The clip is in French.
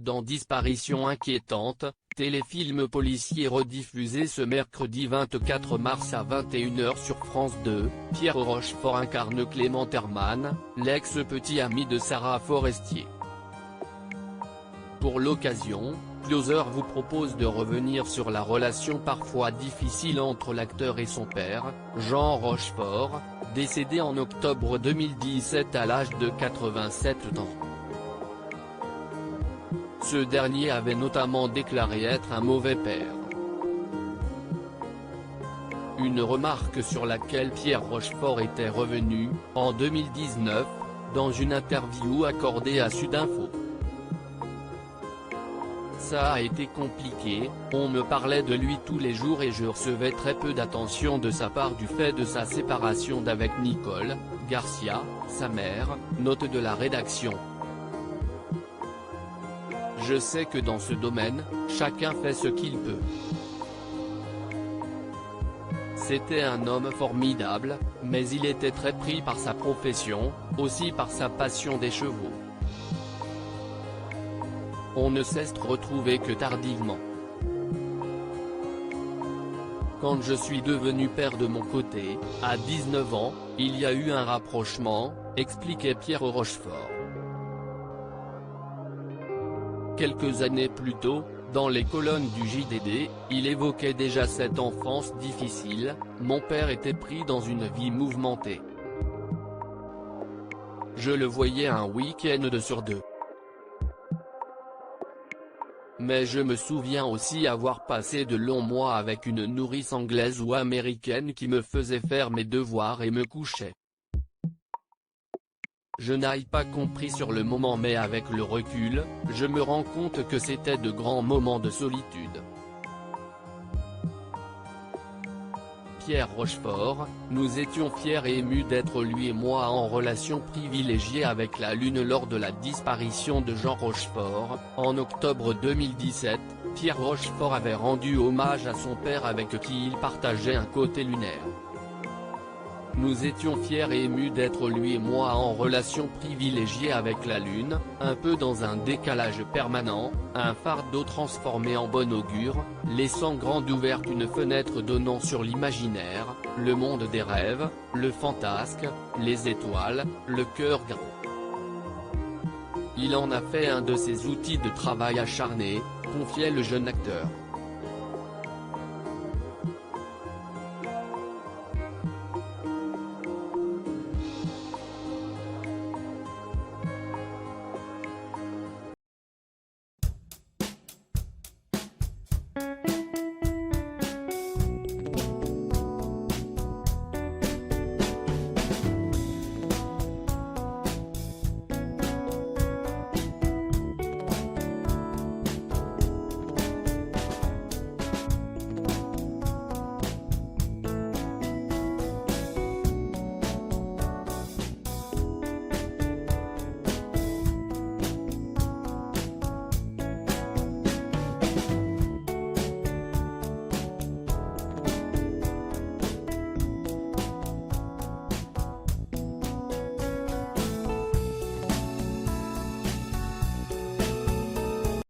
dans Disparition inquiétante, téléfilm policier rediffusé ce mercredi 24 mars à 21 h sur France 2, Pierre Rochefort incarne Clément Herrmann, l'ex-petit ami de Sarah Forestier. Pour l'occasion, Closer vous propose de revenir sur la relation parfois difficile entre l'acteur et son père, Jean Rochefort, décédé en octobre 2017 à l'âge de 87 ans. Ce dernier avait notamment déclaré être un mauvais père. Une remarque sur laquelle Pierre Rochefort était revenu, en 2019, dans une interview accordée à Sudinfo. Ça a été compliqué, on me parlait de lui tous les jours et je recevais très peu d'attention de sa part du fait de sa séparation d'avec Nicole Garcia, sa mère, note de la rédaction. Je sais que dans ce domaine, chacun fait ce qu'il peut. C'était un homme formidable, mais il était très pris par sa profession, aussi par sa passion des chevaux. On ne s'est retrouvé que tardivement. Quand je suis devenu père de mon côté, à 19 ans, il y a eu un rapprochement, expliquait Pierre Rochefort. Quelques années plus tôt, dans les colonnes du JDD, il évoquait déjà cette enfance difficile, mon père était pris dans une vie mouvementée. Je le voyais un week-end sur deux. Mais je me souviens aussi avoir passé de longs mois avec une nourrice anglaise ou américaine qui me faisait faire mes devoirs et me couchait. Je n'ai pas compris sur le moment mais avec le recul, je me rends compte que c'était de grands moments de solitude. Pierre Rochefort, nous étions fiers et émus d'être lui et moi en relation privilégiée avec la Lune lors de la disparition de Jean Rochefort, en octobre 2017, Pierre Rochefort avait rendu hommage à son père avec qui il partageait un côté lunaire. Nous étions fiers et émus d'être lui et moi en relation privilégiée avec la Lune, un peu dans un décalage permanent, un fardeau transformé en bon augure, laissant grande ouverte une fenêtre donnant sur l'imaginaire, le monde des rêves, le fantasque, les étoiles, le cœur gros. Il en a fait un de ses outils de travail acharné, confiait le jeune acteur.